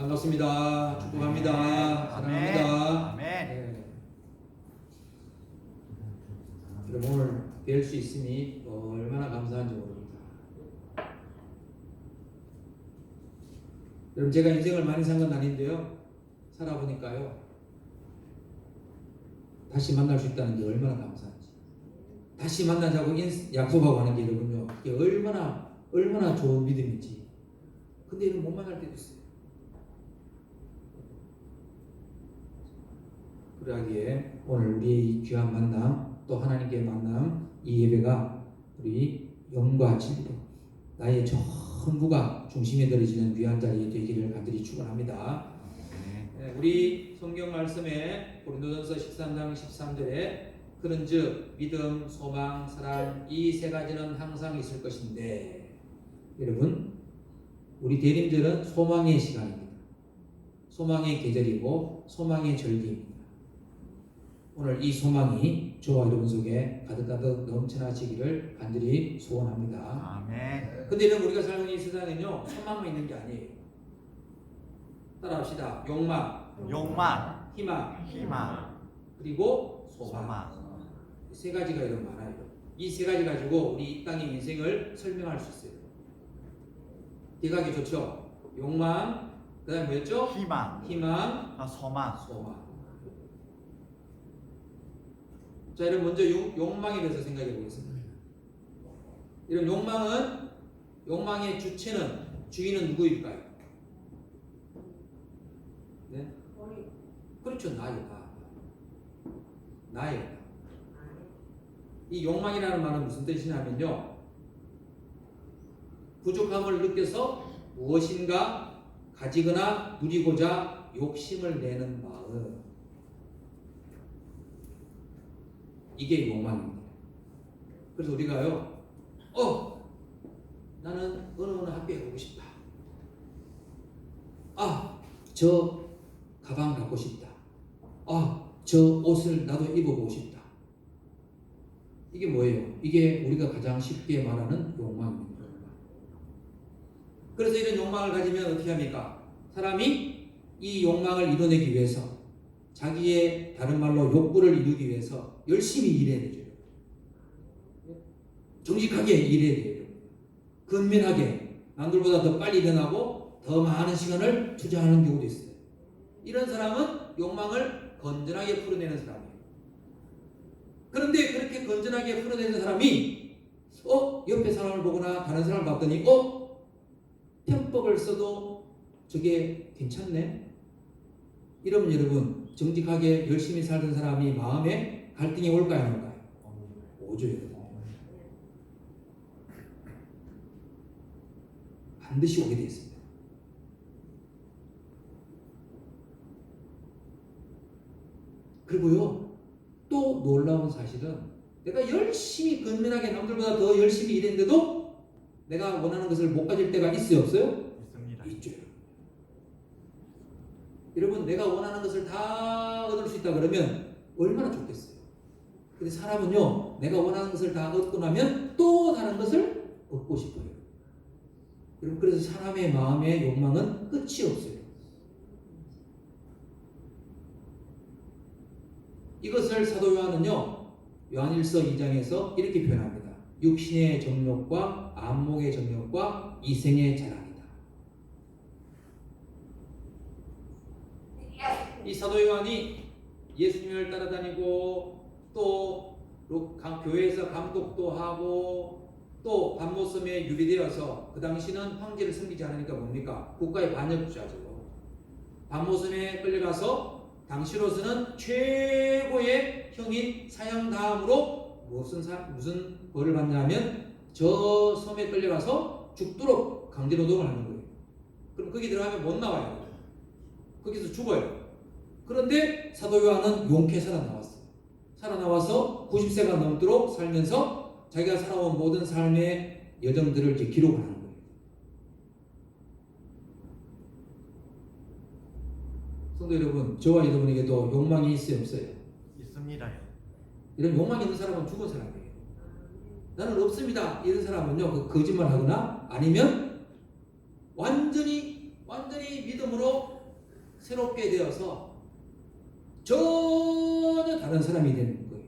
반갑습니다. 축복합니다. 사랑합니다. 아멘. 네. 여러분 오늘 뵐 수 있으니 얼마나 감사한지 모릅니다. 여러분 제가 인생을 많이 산 건 아닌데요. 살아보니까요. 다시 만날 수 있다는 게 얼마나 감사한지. 다시 만나자고 약속하고 하는 게 여러분요. 이게 얼마나 좋은 믿음인지. 근데 이런 못 만날 때도 있어요. 그러기에 오늘 우리의 이 귀한 만남 또 하나님께 만남 이 예배가 우리 영과 진리로 나의 전부가 중심에 들어지는 귀한 자리에 되기를 간절히 축원합니다. 네, 우리 성경 말씀에 고린도전서 13장 13절에 그런즉 믿음, 소망, 사랑 이 세 가지는 항상 있을 것인데 여러분 우리 대림절은 소망의 시간입니다. 소망의 계절이고 소망의 절기입니다. 오늘 이 소망이 저와 여러분 속에 가득가득 넘쳐나시기를 간절히 소원합니다. 아멘. 근데 이런 우리가 살고 있는 이 세상은요 소망만 있는 게 아니에요. 따라합시다. 욕망, 희망, 그리고 소망. 세 가지가 이런 많아요. 이 세 가지 가지고 우리 이 땅의 인생을 설명할 수 있어요. 대각이 좋죠. 욕망, 그다음 뭐였죠? 희망, 소망. 소망. 자, 여러분 먼저 욕망에 대해서 생각해 보겠습니다. 이런 욕망의 주인은 누구일까요? 네? 그렇죠, 나예요. 이 욕망이라는 말은 무슨 뜻이냐면요, 부족함을 느껴서 무엇인가 가지거나 누리고자 욕심을 내는 마음. 이게 욕망입니다. 그래서 우리가요, 나는 어느 학교에 가고 싶다. 저 가방 갖고 싶다. 저 옷을 나도 입어보고 싶다. 이게 뭐예요? 이게 우리가 가장 쉽게 말하는 욕망입니다. 그래서 이런 욕망을 가지면 어떻게 합니까? 사람이 이 욕망을 이뤄내기 위해서 자기의 다른 말로 욕구를 이루기 위해서 열심히 일해야 되죠. 정직하게 일해야 돼요. 근면하게 남들보다 더 빨리 일어나고 더 많은 시간을 투자하는 경우도 있어요. 이런 사람은 욕망을 건전하게 풀어내는 사람이에요. 그런데 그렇게 건전하게 풀어내는 사람이 옆에 사람을 보거나 다른 사람을 봤더니 편법을 써도 저게 괜찮네? 이러면 여러분 정직하게 열심히 살던 사람이 마음에 갈등이 올까요? 안 올까요? 오죠. 여러분. 반드시 오게 되어 있습니다. 그리고요 또 놀라운 사실은 내가 열심히 근면하게 남들보다 더 열심히 일했는데도 내가 원하는 것을 못 가질 때가 있어요? 없어요? 있습니다. 있죠. 여러분 내가 원하는 것을 다 얻을 수 있다 그러면 얼마나 좋겠어요. 근데 사람은요 내가 원하는 것을 다 얻고 나면 또 다른 것을 얻고 싶어요. 여러분 그래서 사람의 마음의 욕망은 끝이 없어요. 이것을 사도 요한은요 요한일서 2장에서 이렇게 표현합니다. 육신의 정욕과 안목의 정욕과 이생의 자랑이다. 이 사도 요한이 예수님을 따라다니고 또 교회에서 감독도 하고 또 반모섬에 유리되어서 그 당시는 황제를 섬기지 않으니까 뭡니까? 국가의 반역자죠. 반모섬에 끌려가서 당시로서는 최고의 형인 사형다함으로 무슨 벌을 받냐면 저 섬에 끌려가서 죽도록 강제노동을 하는 거예요. 그럼 거기 들어가면 못 나와요. 거기서 죽어요. 그런데 사도 요한은 용케 살아나왔어요. 살아나와서 90세가 넘도록 살면서 자기가 살아온 모든 삶의 여정들을 이제 기록을 하는 거예요. 성도 여러분, 저와 여러분에게도 욕망이 있어요, 없어요? 있습니다요. 이런 욕망이 있는 사람은 죽은 사람이에요. 나는 없습니다. 이런 사람은요, 거짓말하거나 아니면 완전히 완전히 믿음으로 새롭게 되어서 전혀 다른 사람이 되는 거예요.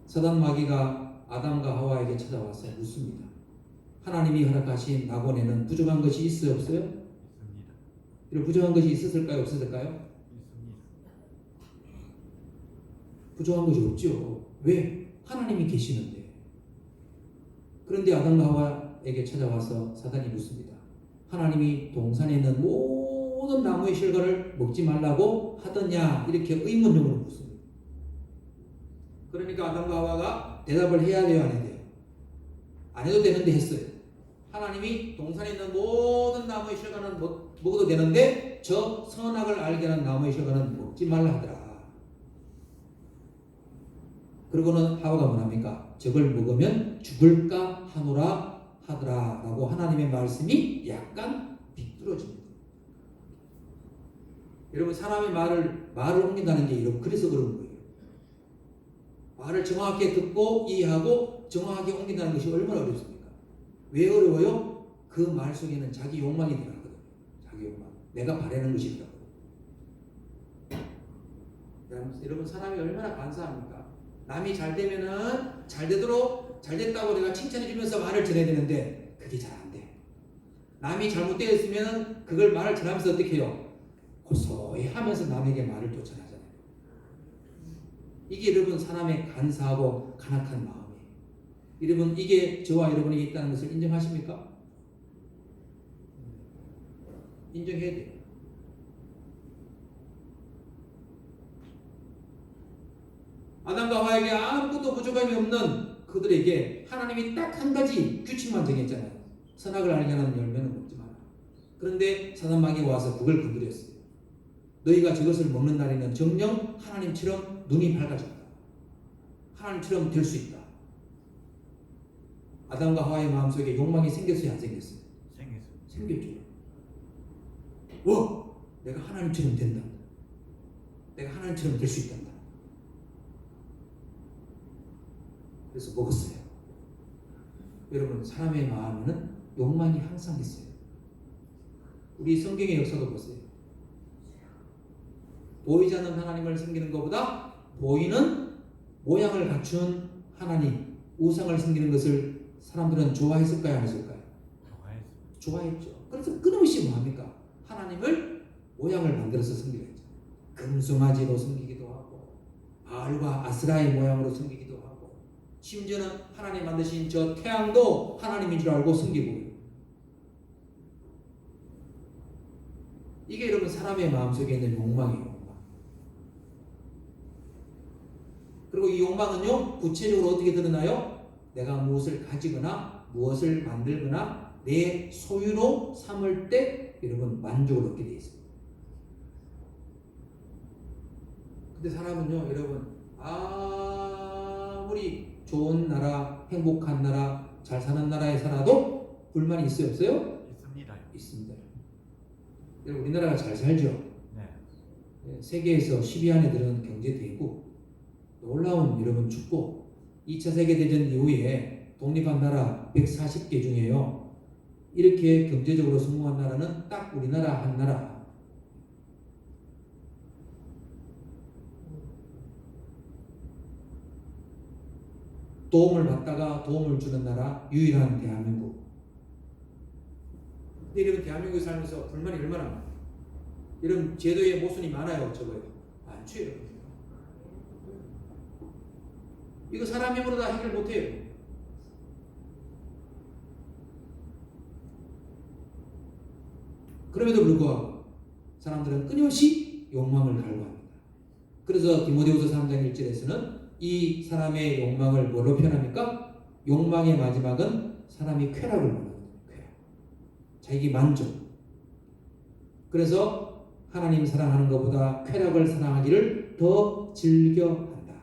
사단 마귀가 아담과 하와에게 찾아와서 묻습니다. 하나님이 허락하신 낙원에는 부족한 것이 있어요, 없어요? 있습니다. 이런 부족한 것이 있었을까요, 없었을까요? 있습니다. 부족한 것이 없죠. 왜? 하나님이 계시는데. 그런데 아담과 하와에게 찾아와서 사단이 묻습니다. 하나님이 동산에 있는 모든 나무의 실과를 먹지 말라고 하더냐? 이렇게 의문형으로 묻습니다. 그러니까 아담과 하와가 대답을 해야 돼요, 안 해야 돼요? 안 해도 되는데 했어요. 하나님이 동산에 있는 모든 나무의 실과는 먹어도 되는데 저 선악을 알게 하는 나무의 실과는 먹지 말라 하더라. 그러고는 하와가 뭐합니까? 저걸 먹으면 죽을까 하노라 하더라 라고 하나님의 말씀이 약간 비뚤어집니다. 여러분 사람의 말을 옮긴다는 게 이렇게 그래서 그런 거예요. 말을 정확하게 듣고 이해하고 정확하게 옮긴다는 것이 얼마나 어렵습니까? 왜 어려워요? 그 말 속에는 자기 욕망이 들어가거든요. 자기 욕망. 내가 바라는 것이 들어가거든요. 여러분 사람이 얼마나 간사합니까? 남이 잘 되면은 잘 되도록 잘 됐다고 내가 칭찬해 주면서 말을 전해야 되는데 그게 잘 안 돼. 남이 잘못되었으면 그걸 말을 전하면서 어떻게 해요? 고소히 하면서 남에게 말을 또 전하잖아요. 이게 여러분 사람의 간사하고 간악한 마음이에요. 여러분 이게 저와 여러분에게 있다는 것을 인정하십니까? 인정해야 돼요. 아담과 하와에게 아무것도 부족함이 없는 그들에게 하나님이 딱 한 가지 규칙만 정했잖아요. 선악을 알게 하는 열매는 먹지 마라. 그런데 사단 마귀가 와서 그걸 건드렸어요. 너희가 저것을 먹는 날에는 정녕 하나님처럼 눈이 밝아졌다. 하나님처럼 될 수 있다. 아담과 하와의 마음속에 욕망이 생겼어요, 안 생겼어요? 생겼습니다. 생겼죠. 와, 내가 하나님처럼 된다. 내가 하나님처럼 될 수 있단다. 그래서 먹었어요. 여러분 사람의 마음에는 욕망이 항상 있어요. 우리 성경의 역사도 보세요. 보이지 않는 하나님을 섬기는 것보다 보이는 모양을 갖춘 하나님, 우상을 섬기는 것을 사람들은 좋아했을까요, 안 했을까요? 좋아했죠. 그래서 끊임없이 뭐합니까? 하나님을 모양을 만들어서 섬기려 했죠. 금송아지로 섬기기도 하고 바알과 아스라의 모양으로 섬기기도 하고 심지어는 하나님 만드신 저 태양도 하나님인 줄 알고 섬기고. 이게 여러분 사람의 마음속에 있는 욕망이에요. 그리고 이 욕망은요 구체적으로 어떻게 드러나요? 내가 무엇을 가지거나 무엇을 만들거나 내 소유로 삼을 때 여러분 만족을 얻게 되어 있습니다. 근데 사람은요 여러분 아무리 좋은 나라, 행복한 나라, 잘 사는 나라에 살아도 불만이 있어요, 없어요? 있습니다. 있습니다. 여러분 우리나라가 잘 살죠? 네. 세계에서 10위 안에 들어가는 경제 대국, 놀라운 여러분 축복. 2차 세계대전 이후에 독립한 나라 140개 중에요. 이렇게 경제적으로 성공한 나라는 딱 우리나라 한 나라. 도움을 받다가 도움을 주는 나라 유일한 대한민국. 근데 이러면 대한민국에 살면서 불만이 얼마나 많아요. 이런 제도의 모순이 많아요, 적어요. 많죠, 여러분. 이거 사람 힘으로 다 해결 못해요. 그럼에도 불구하고 사람들은 끊임없이 욕망을 갈구합니다. 그래서 디모데후서 3장 1절에서는 이 사람의 욕망을 뭘로 표현합니까? 욕망의 마지막은 사람이 쾌락을 원합니다. 쾌락. 자기 만족. 그래서 하나님 사랑하는 것보다 쾌락을 사랑하기를 더 즐겨한다.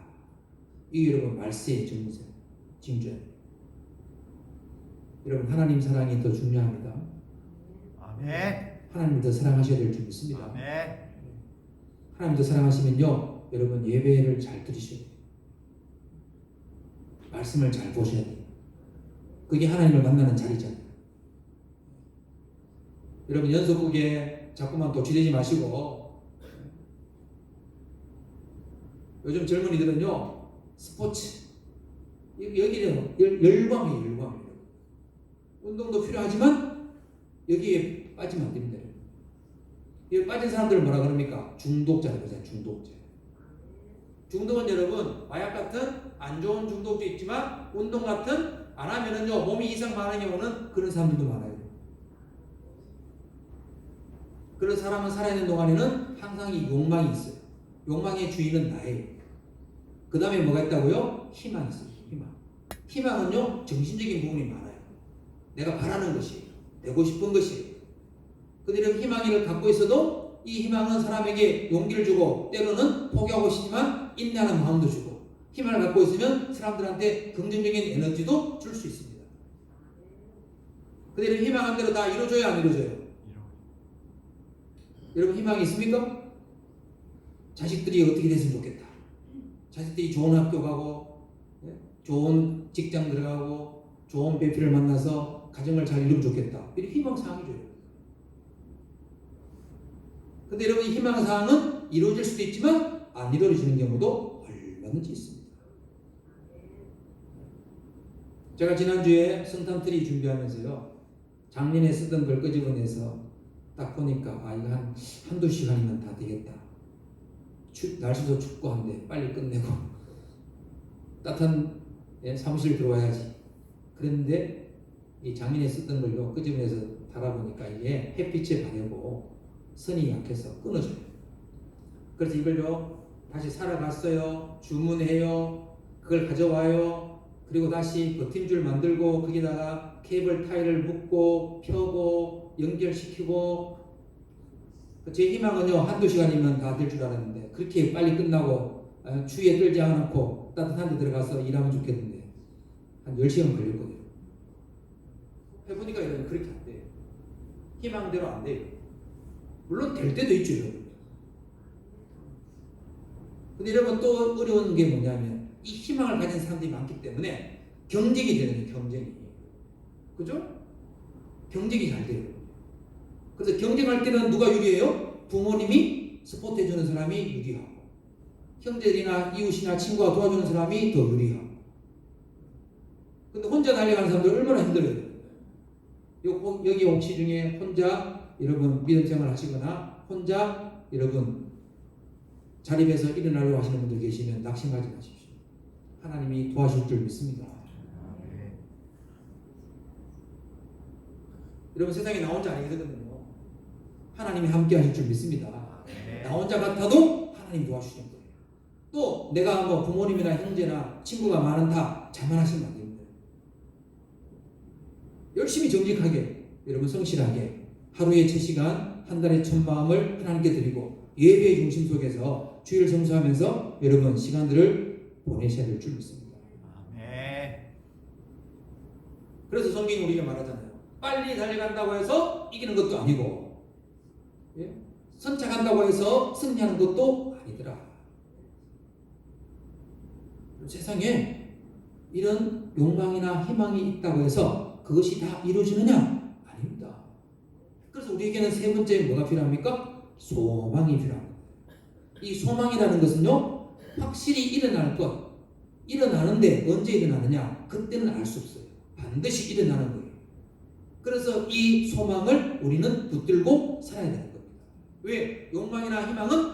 이게 여러분 말세의 증거세요. 징조예요. 여러분 하나님 사랑이 더 중요합니다. 아멘. 하나님 더 사랑하셔야 될 줄 믿습니다. 아멘. 하나님 더 사랑하시면요 여러분 예배를 잘 들으셔야 돼요. 말씀을 잘 보셔야 돼요. 그게 하나님을 만나는 자리잖아요. 여러분 연속극에 자꾸만 도취되지 마시고 요즘 젊은이들은요 스포츠 여기는 열광이에요. 운동도 필요하지만 여기에 빠지면 안 됩니다. 여기 빠진 사람들을 뭐라 그럽니까? 중독자라고 하잖아요. 중독자. 중독은 여러분 마약 같은 안 좋은 중독도 있지만 운동 같은 안 하면은요 몸이 이상 반응이 오는 그런 사람들도 많아요. 그런 사람은 살아있는 동안에는 항상 이 욕망이 있어요. 욕망의 주인은 나예요. 그 다음에 뭐가 있다고요? 희망이 있어요. 희망은요 정신적인 부분이 많아요. 내가 바라는 것이에요. 되고 싶은 것이에요. 근데 이런 희망을 갖고 있어도 이 희망은 사람에게 용기를 주고 때로는 포기하고 싶지만 인내하는 마음도 주고 희망을 갖고 있으면 사람들한테 긍정적인 에너지도 줄 수 있습니다. 근데 이런 희망한 대로 다 이루어져요? 안 이루어져요? 여러분 희망이 있습니까? 자식들이 어떻게 됐으면 좋겠다. 자식들이 좋은 학교 가고 좋은 직장 들어가고 좋은 배필을 만나서 가정을 잘 이루면 좋겠다. 이런 희망사항이죠. 근데 여러분 이 희망사항은 이루어질 수도 있지만 안 이루어지는 경우도 얼마든지 있습니다. 제가 지난주에 성탄트리 준비하면서요 작년에 쓰던 걸 끄집어내서 딱 보니까 이거 한두 시간이면 다 되겠다. 날씨도 춥고 한데 빨리 끝내고 따뜻한 사무실 들어와야지. 그런데 이 작년에 쓰던 걸로 끄집어내서 달아보니까 이게 햇빛에 바래고 선이 약해서 끊어져요. 그래서 이걸요 다시 살아갔어요. 주문해요. 그걸 가져와요. 그리고 다시 버팀줄 만들고 거기다가 케이블 타일을 묶고 펴고 연결시키고 제 희망은요 한두 시간이면 다 될 줄 알았는데 그렇게 빨리 끝나고 추위에 떨지 않고 따뜻한 데 들어가서 일하면 좋겠는데 한 10시간 걸렸거든요. 해보니까 여러분 그렇게 안 돼요. 희망대로 안 돼요. 물론 될 때도 있죠 여러분. 근데 여러분 또 어려운 게 뭐냐면 이 희망을 가진 사람들이 많기 때문에 경쟁이 되는 거예요. 경쟁이. 그죠? 경쟁이 잘 돼요. 그래서 경쟁할 때는 누가 유리해요? 부모님이 서포트해주는 사람이 유리하고 형제들이나 이웃이나 친구가 도와주는 사람이 더 유리하고. 근데 혼자 달려가는 사람들 얼마나 힘들어요. 여기 혹시 중에 혼자 여러분 믿음 생활 하시거나 혼자 여러분 자립해서 일어나려고 하시는 분들 계시면 낙심하지 마십시오. 하나님이 도와줄 줄 믿습니다. 여러분 세상에 나 혼자 아니거든요. 하나님이 함께 하실 줄 믿습니다. 나 혼자 같아도 하나님 도와주시는 거예요. 또 내가 뭐 부모님이나 형제나 친구가 많다 자만하시면 안 됩니다. 열심히 정직하게 여러분 성실하게 하루에 7시간 한 달에 1000마음을 하나님께 드리고 예배의 중심 속에서 주일을 성수하면서 여러분 시간들을 보내셔야 될 줄 믿습니다. 아멘. 그래서 성경이 우리가 말하잖아요. 빨리 달려간다고 해서 이기는 것도 아니고 선착한다고 해서 승리하는 것도 아니더라. 세상에 이런 욕망이나 희망이 있다고 해서 그것이 다 이루어지느냐? 아닙니다. 그래서 우리에게는 세 번째 뭐가 필요합니까? 소망이 필요합니다. 이 소망이라는 것은요 확실히 일어날 것, 일어나는데 언제 일어나느냐? 그때는 알 수 없어요. 반드시 일어나는 거예요. 그래서 이 소망을 우리는 붙들고 살아야 되는 겁니다. 왜? 욕망이나 희망은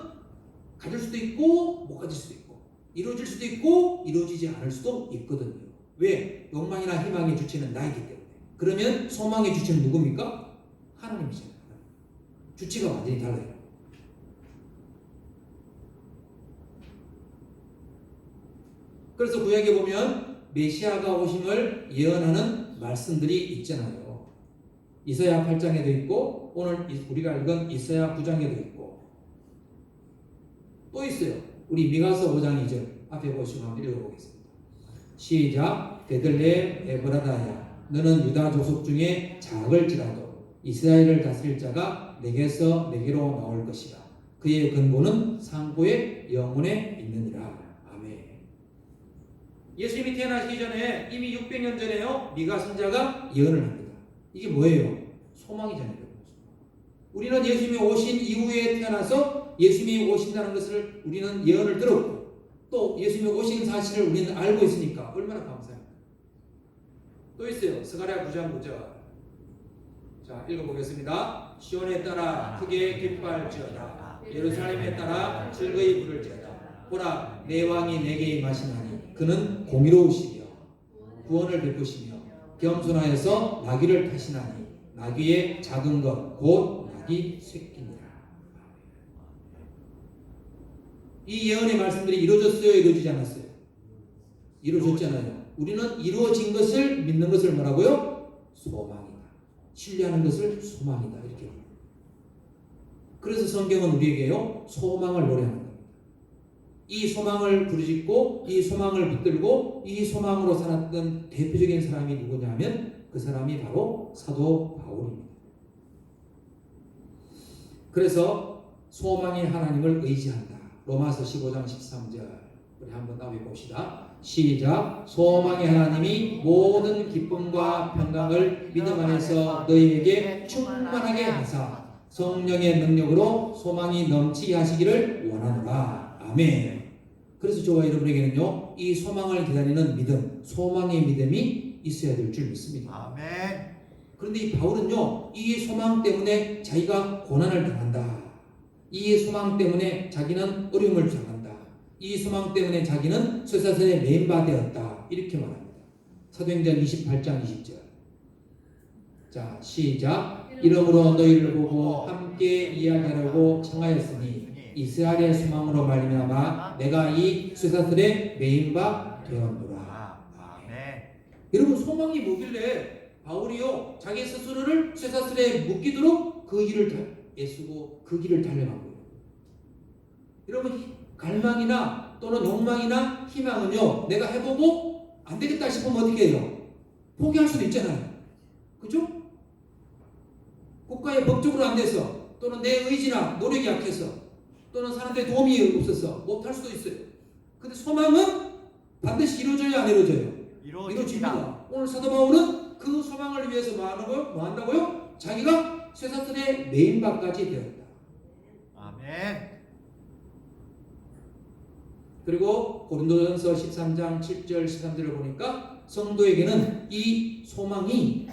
가질 수도 있고 못 가질 수도 있고 이루어질 수도 있고 이루어지지 않을 수도 있거든요. 왜? 욕망이나 희망의 주체는 나이기 때문에. 그러면 소망의 주체는 누굽니까? 하나님이잖아요. 주체가 완전히 달라요. 그래서 구약에 보면 메시아가 오심을 예언하는 말씀들이 있잖아요. 이사야 8장에도 있고 오늘 우리가 읽은 이사야 9장에도 있고 또 있어요. 우리 미가서 5장 2절 앞에 보시고 한번 읽어보겠습니다. 시작. 베들레헴 에브라다야 너는 유다 족속 중에 작을지라도 이스라엘을 다스릴 자가 내게서 내게로 나올 것이다. 그의 근본은 상고의 영혼에 있느니라. 아멘. 예수님이 태어나시기 전에 이미 600년 전에요 미가 선자가 예언을 합니다. 이게 뭐예요? 소망이잖아요. 우리는 예수님이 오신 이후에 태어나서 예수님이 오신다는 것을 우리는 예언을 들었고 또 예수님이 오신 사실을 우리는 알고 있으니까 얼마나 감사합니까? 또 있어요. 스가랴 9장 9절. 자, 읽어보겠습니다. 시온에 따라 크게 기뻐할지어다. 예루살렘에 따라 즐거이 부를지어다. 보라, 내 왕이 내게 임하시나니 그는 공의로우시며 구원을 베푸시며 겸손하여서 나귀를 타시나니 나귀의 작은 것 곧 나귀 새끼니라. 이 예언의 말씀들이 이루어졌어요, 이루어지지 않았어요? 이루어졌잖아요. 우리는 이루어진 것을 믿는 것을 뭐라고요? 소망이다. 신뢰하는 것을 소망이다. 이렇게. 그래서 성경은 우리에게요, 소망을 노래하는 겁니다. 이 소망을 부르짖고 이 소망을 붙들고 이 소망으로 살았던 대표적인 사람이 누구냐면 그 사람이 바로 사도 바울입니다. 그래서 소망이 하나님을 의지한다. 로마서 15장 13절 우리 한번 따위 봅시다. 시작. 소망의 하나님이 모든 기쁨과 평강을 믿음 안에서 너희에게 충만하게 하사 성령의 능력으로 소망이 넘치게 하시기를 원하노라. 아멘. 그래서 저와 여러분에게는요, 이 소망을 기다리는 믿음, 소망의 믿음이 있어야 될 줄 믿습니다. 아멘. 그런데 이 바울은요, 이 소망 때문에 자기가 고난을 당한다. 이 소망 때문에 자기는 어려움을 당한다. 이 소망 때문에 자기는 쇠사슬에 매인바 되었다. 이렇게 말합니다. 사도행전 28장 20절. 자, 시작. 이러므로 너희를 보고 함께 이야기하려고 청하였으니 이스라엘의 소망으로 말미암아 내가 이 쇠사슬에 매인바 되었노라. 아멘. 여러분, 소망이 뭐길래 바울이요 자기 스스로를 쇠사슬에 묶이도록 그 길을 애쓰고 그 길을 달려간 거예요. 여러분, 갈망이나 또는 욕망이나 희망은요, 내가 해보고 안 되겠다 싶으면 어떻게 해요? 포기할 수도 있잖아요. 그죠? 국가의 법적으로 안 돼서 또는 내 의지나 노력이 약해서 또는 사람들의 도움이 없어서 못할 수도 있어요. 근데 소망은 반드시 이루어져야 안 이루어져요? 이루어집니다. 오늘 사도 바울은 그 소망을 위해서 뭐 한다고요? 자기가 쇠사슬의 매인바까지 되었다. 아멘. 그리고 고린도전서 13장 7절 13절을 보니까 성도에게는 이 소망이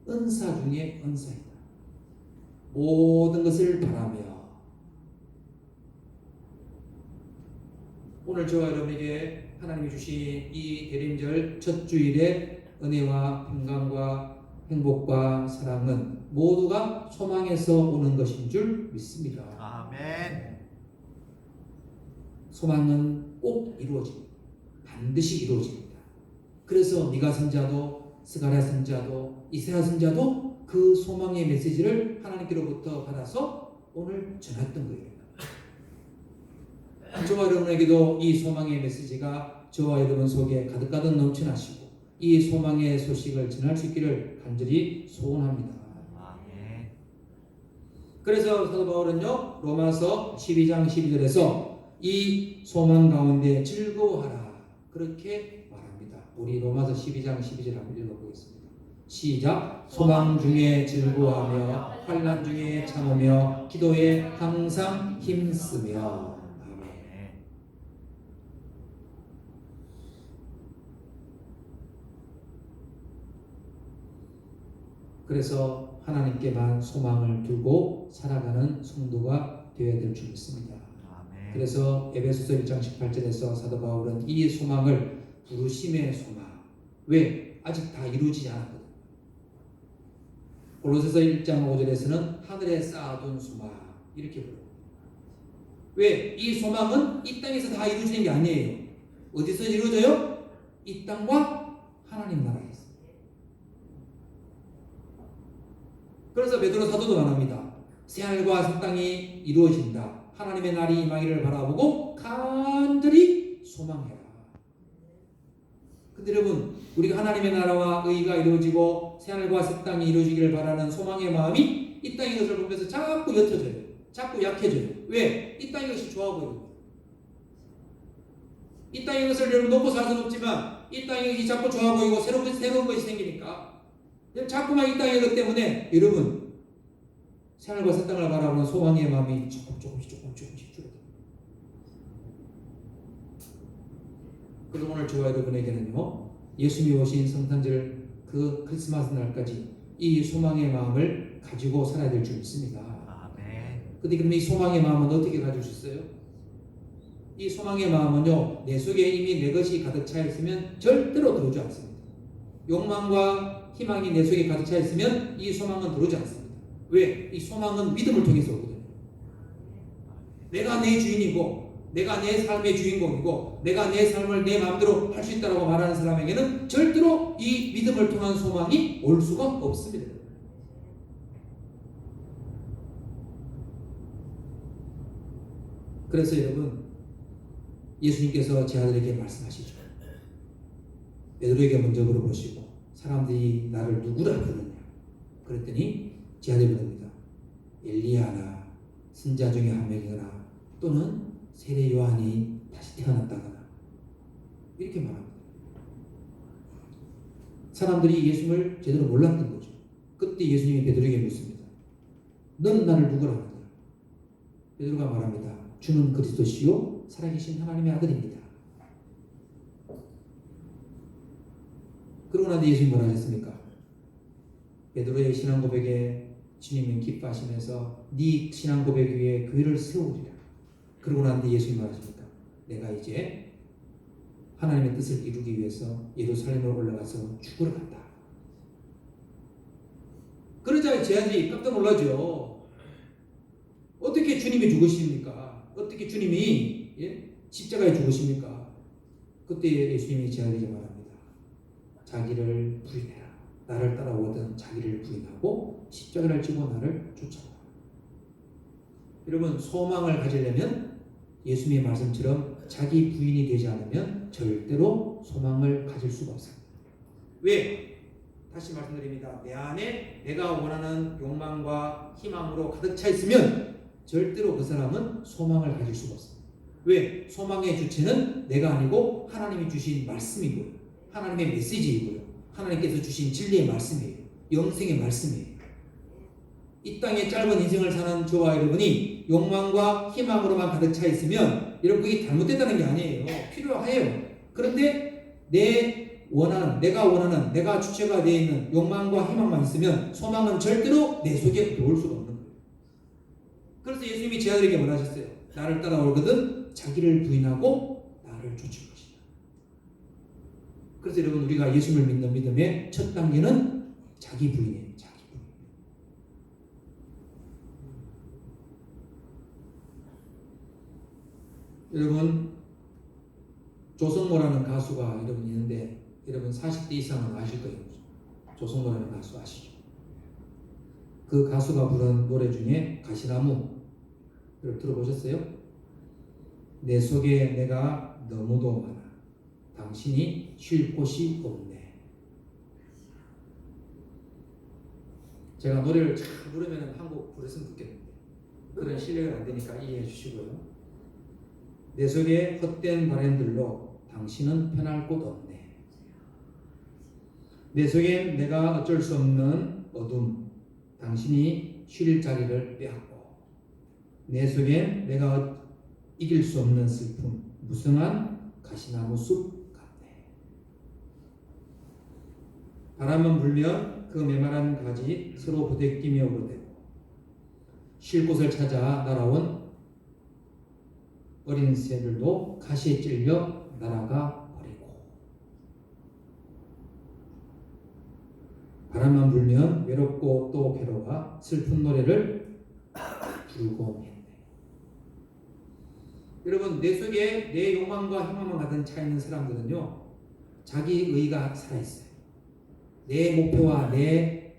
은사 중에 은사이다. 모든 것을 바라며. 오늘 저와 여러분에게 하나님이 주신 이 대림절 첫 주일의 은혜와 평강과 행복과 사랑은 모두가 소망에서 오는 것인 줄 믿습니다. 아멘. 소망은 꼭 이루어집니다. 반드시 이루어집니다. 그래서 미가 선자도 스가랴 선자도 이사야 선자도 그 소망의 메시지를 하나님께로부터 받아서 오늘 전했던 거예요. 저와 여러분에게도 이 소망의 메시지가 저와 여러분 속에 가득가득 넘쳐나시고 이 소망의 소식을 전할 수 있기를 간절히 소원합니다. 아멘. 그래서 사도 바울은요, 로마서 12장 12절에서 이 소망 가운데 즐거워하라, 그렇게 말합니다. 우리 로마서 12장 12절 한번 읽어보겠습니다. 시작. 소망 중에 즐거워하며 환난 중에 참으며 기도에 항상 힘쓰며. 아멘. 그래서 하나님께만 소망을 두고 살아가는 성도가 되어야 될 줄 믿습니다. 그래서 에베소서 1장 18절에서 사도 바울은 이 소망을 부르심의 소망, 왜? 아직 다 이루어지지 않았거든요. 골로새서 1장 5절에서는 하늘에 쌓아둔 소망, 이렇게 부릅니다. 왜? 이 소망은 이 땅에서 다 이루어지는 게 아니에요. 어디서 이루어져요? 이 땅과 하나님 나라에서. 그래서 베드로 사도도 말합니다. 새하늘과 새 땅이 이루어진다. 하나님의 날이 임하기를 바라보고 간절히 소망해라. 근데 여러분, 우리가 하나님의 나라와 의가 이루어지고 새하늘과 새 땅이 이루어지기를 바라는 소망의 마음이 이 땅의 것을 보면서 자꾸 옅어져요. 자꾸 약해져요. 왜? 이 땅의 것이 좋아 보여요. 이 땅의 것을 여러분 놓고 살 수는 없지만 이 땅의 것이 자꾸 좋아 보이고 새로운 것이 생기니까 자꾸만 이 땅의 것 때문에 여러분 새하늘과 새 땅을 바라보는 소망의 마음이 조금씩 줄어듭니다. 그래서 오늘 저와 여러분에게는요, 예수님이 오신 성탄절 그 크리스마스 날까지 이 소망의 마음을 가지고 살아야 될 줄 믿습니다. 아멘. 근데 그럼 이 소망의 마음은 어떻게 가질 수 있어요? 이 소망의 마음은요, 내 속에 이미 내 것이 가득 차 있으면 절대로 들어오지 않습니다. 욕망과 희망이 내 속에 가득 차 있으면 이 소망은 들어오지 않습니다. 왜? 이 소망은 믿음을 통해서 오거든요. 내가 내 주인이고 내가 내 삶의 주인공이고 내가 내 삶을 내 마음대로 할 수 있다고 말하는 사람에게는 절대로 이 믿음을 통한 소망이 올 수가 없습니다. 그래서 여러분, 예수님께서 제 아들에게 말씀하시죠. 베드로에게 먼저 물어보시고 사람들이 나를 누구라 부르냐? 그랬더니 제 아들이 부릅니다. 엘리야나 선지자 중에 한 명이거나 또는 세례 요한이 다시 태어났다거나 이렇게 말합니다. 사람들이 예수님을 제대로 몰랐던 거죠. 그때 예수님이 베드로에게 묻습니다. 너는 나를 누구라 하느냐? 베드로가 말합니다. 주는 그리스도시요 살아계신 하나님의 아들입니다. 그러고 나서 예수님이 뭐라 하셨습니까? 베드로의 신앙 고백에 주님은 기뻐하시면서 네 신앙 고백 위에 교회를 세우리라. 그러고 난 뒤에 예수님이 말하십니까? 내가 이제 하나님의 뜻을 이루기 위해서 예루살렘으로 올라가서 죽으러 간다. 그러자 제 아들이 깜짝 놀라죠. 어떻게 주님이 죽으십니까? 어떻게 주님이 십자가에 죽으십니까? 그때 예수님이 제 아들에게 말합니다. 자기를 부인해라. 나를 따라오거든 자기를 부인하고 십자가를 지고 나를 쫓아라. 여러분, 소망을 가지려면 예수님의 말씀처럼 자기 부인이 되지 않으면 절대로 소망을 가질 수가 없습니다. 왜? 다시 말씀드립니다. 내 안에 내가 원하는 욕망과 희망으로 가득 차 있으면 절대로 그 사람은 소망을 가질 수가 없습니다. 왜? 소망의 주체는 내가 아니고 하나님이 주신 말씀이고요. 하나님의 메시지이고요. 하나님께서 주신 진리의 말씀이에요. 영생의 말씀이에요. 이 땅의 짧은 인생을 사는 저와 여러분이 욕망과 희망으로만 가득 차 있으면 여러분 그게 잘못됐다는 게 아니에요. 필요해요. 그런데 내가 원하는 내가 주체가 되어 있는 욕망과 희망만 있으면 소망은 절대로 내 속에 들어올 수가 없는 거예요. 그래서 예수님이 제 아들에게 뭐라 하셨어요? 나를 따라오거든 자기를 부인하고 나를 쫓을 것이다. 그래서 여러분, 우리가 예수님을 믿는 믿음의 첫 단계는 자기 부인이에요. 자기 부인. 여러분, 조성모라는 가수가 여러분 있는데 여러분 40대 이상은 아실 거예요. 조성모라는 가수 아시죠? 그 가수가 부른 노래 중에 가시나무 여러분 들어보셨어요? 내 속에 내가 너무도 많아 당신이 쉴 곳이 없네. 제가 노래를 잘 부르면 한 곡 부르으면 좋겠는데 그런 실력이 안 되니까 이해해 주시고요. 내 속에 헛된 바램들로 당신은 편할 곳 없네. 내 속엔 내가 어쩔 수 없는 어둠 당신이 쉴 자리를 빼앗고 내 속엔 내가 이길 수 없는 슬픔 무성한 가시나무 숲 같네. 바람은 불면 그 메마른 가지 서로 부대끼며 오르되고 쉴 곳을 찾아 날아온 어린 새들도 가시에 찔려 날아가 버리고 바람만 불면 외롭고 또 괴로워 슬픈 노래를 부르고 있네. 여러분, 내 속에 내 욕망과 희망만 가득 차 있는 사람들은요 자기 의가 살아있어요. 내 목표와 내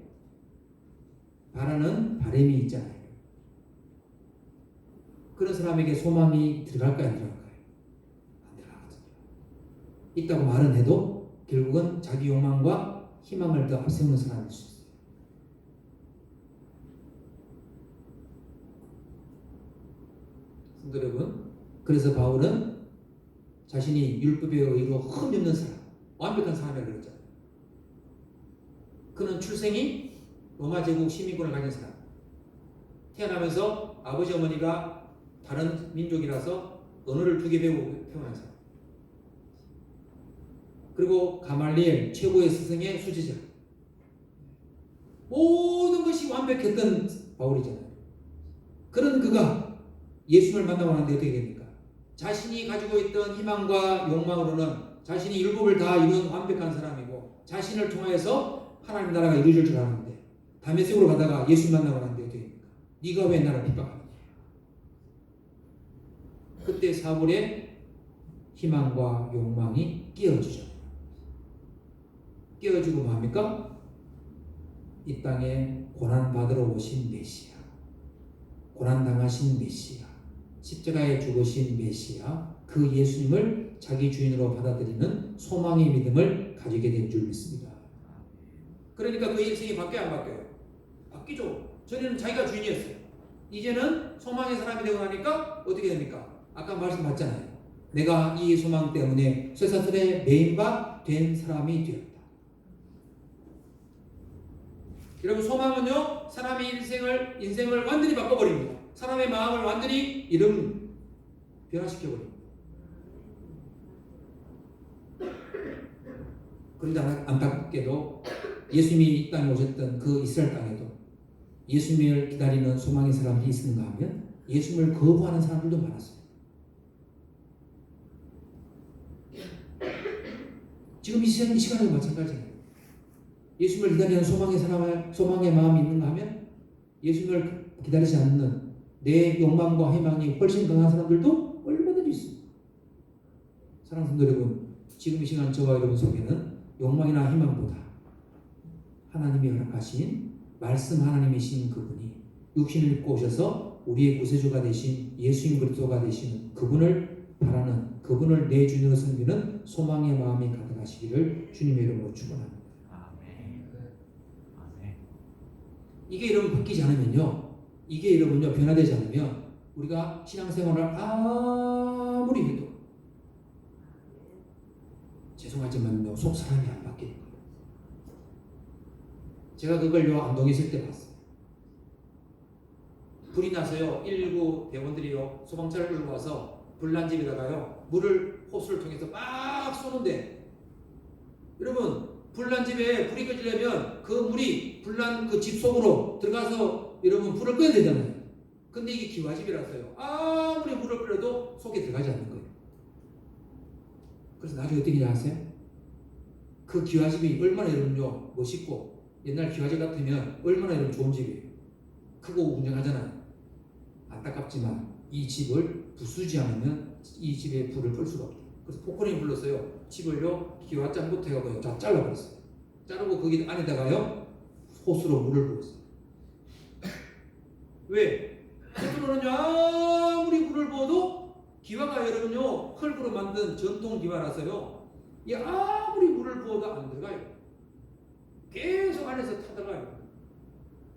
바라는 바람이 있잖아요. 그런 사람에게 소망이 들어갈까요? 안 들어갈까요? 안 들어가거든요. 있다고 말은 해도 결국은 자기 욕망과 희망을 더 앞세우는 사람일 수 있어요. 성도 여러분, 그래서 바울은 자신이 율법의 의로 흠이 없는 사람, 완벽한 사람이라고 그랬잖아요. 그는 출생이 로마 제국 시민권을 가진 사람. 태어나면서 아버지 어머니가 다른 민족이라서 언어를 2개 배우고 태어난 사람. 그리고 가말리엘 최고의 스승의 수제자. 모든 것이 완벽했던 바울이잖아요. 그런 그가 예수님을 만나고 나는데 어떻게 됩니까? 자신이 가지고 있던 희망과 욕망으로는 자신이 율법을 다 이룬 완벽한 사람이고 자신을 통하여서 하나님 나라가 이루어질 줄 아는데 다메섹으로 가다가 예수 만나고 나는데 어떻게 됩니까? 네가 왜 나를 핍박하느냐? 그때 사울의 희망과 욕망이 깨어지죠. 깨어지고 뭡니까? 이 땅에 고난받으러 오신 메시아, 고난당하신 메시아, 십자가에 죽으신 메시아, 그 예수님을 자기 주인으로 받아들이는 소망의 믿음을 가지게 된 줄 믿습니다. 그러니까 그 일생이 바뀌어요, 안 바뀌어요? 바뀌죠. 전에는 자기가 주인이었어요. 이제는 소망의 사람이 되고 나니까 어떻게 됩니까? 아까 말씀하셨잖아요. 내가 이 소망 때문에 쇠사슬에 매인바 된 사람이 되었다. 여러분, 소망은요, 사람의 인생을 완전히 바꿔버립니다. 사람의 마음을 완전히 변화시켜버립니다. 그런데 안타깝게도 예수님이 이 땅에 오셨던 그 이스라엘 땅에도 예수님을 기다리는 소망의 사람들이 있는가 하면 예수님을 거부하는 사람들도 많았어요. 지금 이 시간에도 마찬가지예요. 예수님을 기다리는 소망의 마음이 있는가 하면 예수님을 기다리지 않는 내 욕망과 희망이 훨씬 강한 사람들도 얼마든지 있습니다. 사랑하는 성도 여러분, 지금 이 시간 저와 여러분 속에는 욕망이나 희망보다 하나님이 허락하신 말씀 하나님이신 그분이 육신을 입고 오셔서 우리의 구세주가 되신 예수님 그리스도가 되시는 그분을 바라는, 그분을 내 주님으로 섬기는 소망의 마음이 가득하시기를 주님의 이름으로 축원합니다. 이게 여러분 바뀌지 않으면요, 이게 여러분요 변화되지 않으면 우리가 신앙생활을 아무리 해도 죄송하지만요 속 사람이 안 바뀌는 거예요. 제가 그걸요 안동에 있을 때 봤어요. 불이 나서요 119 대원들이요 소방차를 끌고 와서 불난 집에다가요 물을 호스를 통해서 막 쏘는데, 여러분 불난 집에 불이 꺼지려면 그 물이 불난 그 집 속으로 들어가서 여러분 불을 꺼야 되잖아요. 근데 이게 기와집이라서요 아무리 물을 끓여도 속에 들어가지 않는 거예요. 그래서 나중에 어떻게 되냐 아세요? 그 기와집이 얼마나 여러분요 멋있고 옛날 기와집 같으면 얼마나 여러분 좋은 집이에요. 크고 웅장하잖아요. 안타깝지만 이 집을 부수지 않으면 이 집에 불을 끌 수가 없대요. 그래서 포크레인 불렀어요. 집을요 기와장부터 해가지고 다 잘라버렸어요. 자르고 거기 안에다가요 호스로 물을 부었어요. 왜? 겉으로는요 아무리 물을 부어도 기와가 여러분요 흙으로 만든 전통 기와라서요 이 아무리 물을 부어도 안 들어가요. 계속 안에서 타들어가요.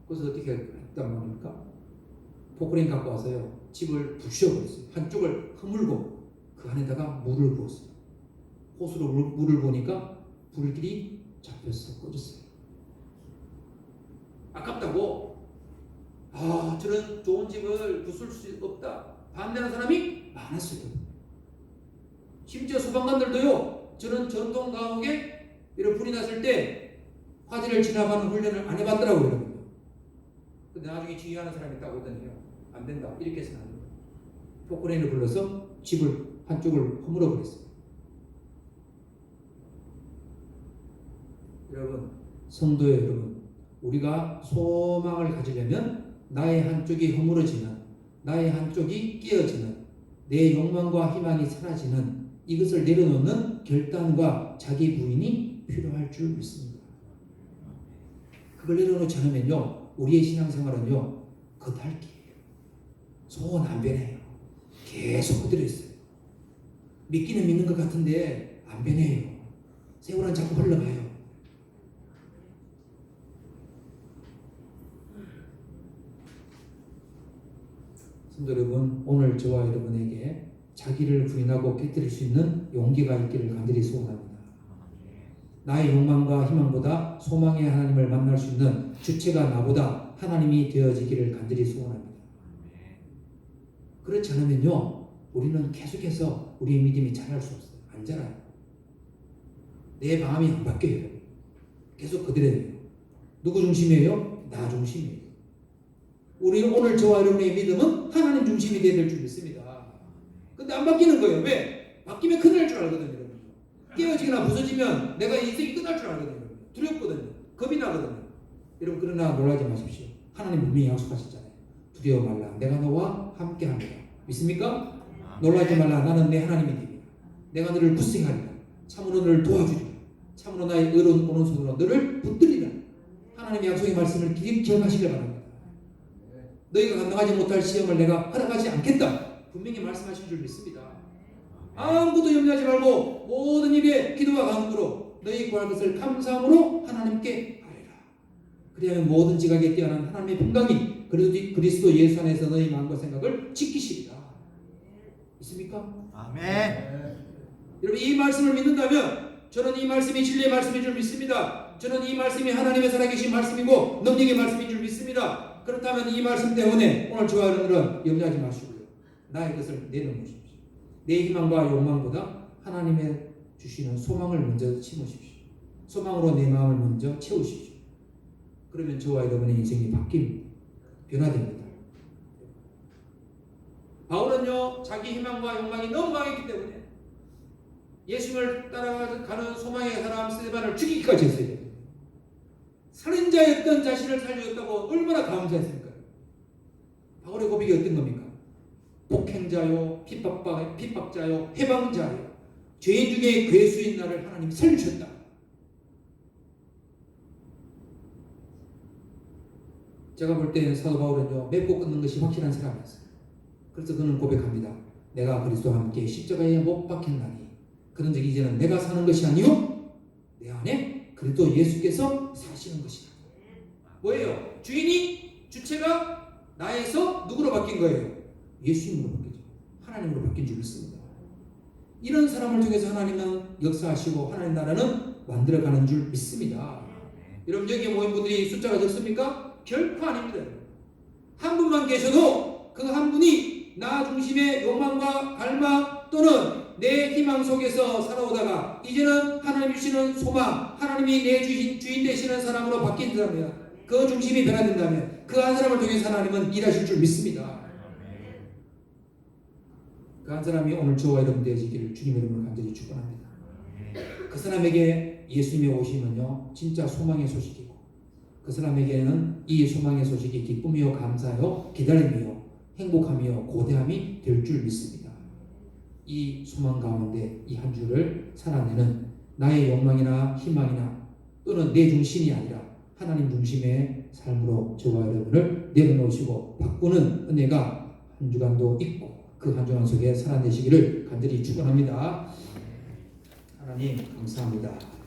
그래서 어떻게 했단 말입니까? 포크레인 갖고 와서요 집을 부셔버렸어요. 한쪽을 허물고 그 안에다가 물을 부었어요. 호스로 물을 부으니까 불길이 잡혀서 꺼졌어요. 아깝다고 저런 좋은 집을 부술 수 없다 반대하는 사람이 많았어요. 심지어 소방관들도요 저런 전통 가옥에 이런 불이 났을 때 화재를 진압하는 훈련을 안 해봤더라고요. 여러분. 근데 나중에 지휘하는 사람이 있다고 했더니요 안 된다, 이렇게 해서는 안 된다. 포크레인을 불러서 집을 한쪽을 허물어 버렸어요. 여러분, 성도의 여러분, 우리가 소망을 가지려면 나의 한쪽이 허물어지는, 나의 한쪽이 깨어지는, 내 욕망과 희망이 사라지는 이것을 내려놓는 결단과 자기 부인이 필요할 줄 믿습니다. 그걸 내려놓지 않으면요 우리의 신앙생활은요 겉핥기예요. 속은 안 변해요. 계속 그대로 있어요. 믿기는 믿는 것 같은데 안 변해요. 세월은 자꾸 흘러가요. 성도 여러분, 오늘 저와 여러분에게 자기를 부인하고 깨뜨릴 수 있는 용기가 있기를 간절히 소원합니다. 나의 욕망과 희망보다 소망의 하나님을 만날 수 있는 주체가 나보다 하나님이 되어지기를 간절히 소원합니다. 그렇지 않으면요, 우리는 계속해서 우리의 믿음이 자랄 수 없어요. 안 자라요. 내 마음이 안 바뀌어요. 계속 그대로예요. 누구 중심이에요? 나 중심이에요. 우리 오늘 저와 여러분의 믿음은 하나님 중심이 되어야 될 줄 믿습니다. 근데 안 바뀌는 거예요. 왜? 바뀌면 큰일 날 줄 알거든요. 여러분. 깨어지거나 부서지면 내가 인생이 끝날 줄 알거든요. 두렵거든요. 겁이 나거든요. 여러분, 그러나 놀라지 마십시오. 하나님 분명히 약속하셨잖아요. 두려워 말라. 내가 너와 함께합니다. 믿습니까? 놀라지 말라. 나는 내 하나님이 되리라. 내가 너를 굳세하리라. 참으로 너를 도와주리라. 참으로 나의 의로운 오른손으로 너를 붙들리라. 하나님의 약속의 말씀을 기억하시길 바랍니다. 너희가 감당하지 못할 시험을 내가 허락하지 않겠다. 분명히 말씀하신 줄 믿습니다. 아무것도 염려하지 말고 모든 일에 기도와 간구로 너희 구할 것을 감사함으로 하나님께 아뢰라. 그리하면 모든 지각에 뛰어난 하나님의 평강이 그리스도 예수 안에서 너희 마음과 생각을 지키시리라. 있습니까? 아멘. 여러분, 이 말씀을 믿는다면 저는 이 말씀이 진리의 말씀인 줄 믿습니다. 저는 이 말씀이 하나님의 살아계신 말씀이고 능력의 말씀인 줄 믿습니다. 그렇다면 이 말씀 때문에 오늘 저와 여러분은 염려하지 마시고요. 나의 것을 내놓으십시오. 내 희망과 욕망보다 하나님의 주시는 소망을 먼저 심으십시오. 소망으로 내 마음을 먼저 채우십시오. 그러면 저와 여러분의 인생이 변화됩니다. 바울은요, 자기 희망과 욕망이 너무 강했기 때문에 예수님을 따라가는 소망의 사람 스데반을 죽이기까지 했어요. 살인자였던 자신을 살려줬다고 얼마나 감사했습니까? 바울의 고백이 어떤 겁니까? 폭행자요, 핍박자요, 해방자요, 죄인 중에 괴수인 나를 하나님이 살려주셨다. 제가 볼 때는 사도 바울은요, 맺고 끊는 것이 확실한 사람이었어요. 그래서 그는 고백합니다. 내가 그리스도와 함께 십자가에 못 박혔나니 그런즉 이제는 내가 사는 것이 아니요 내 안에 그리스도 예수께서 사시는 것이다. 뭐예요? 주체가 나에서 누구로 바뀐 거예요? 예수님으로 바뀌죠. 하나님으로 바뀐 줄 믿습니다. 이런 사람을 통해서 하나님은 역사하시고 하나님 나라는 만들어가는 줄 믿습니다. 여러분, 여기 모인 분들이 숫자가 적습니까? 결코 아닙니다. 한 분만 계셔도 그 한 분이 나 중심의 욕망과 갈망 또는 내 희망 속에서 살아오다가 이제는 하나님 주시는 소망, 하나님이 내 주인 되시는 사람으로 바뀐다면, 그 중심이 변화된다면 그 한 사람을 통해서 하나님은 일하실 줄 믿습니다. 그 한 사람이 오늘 저와 여러분 되어지기를 주님 여러분을 간절히 축원합니다. 그 사람에게 예수님의 오심은요, 진짜 소망의 소식이고 그 사람에게는 이 소망의 소식이 기쁨이요 감사요 기다림이요 행복함이요 고대함이 될 줄 믿습니다. 이 소망 가운데 이 한 주를 살아내는 나의 욕망이나 희망이나 또는 내 중심이 아니라 하나님 중심의 삶으로 저와 여러분을 내려놓으시고 바꾸는 은혜가 한 주간도 있고 그 한 주간 속에 살아내시기를 간절히 축원합니다. 하나님 감사합니다.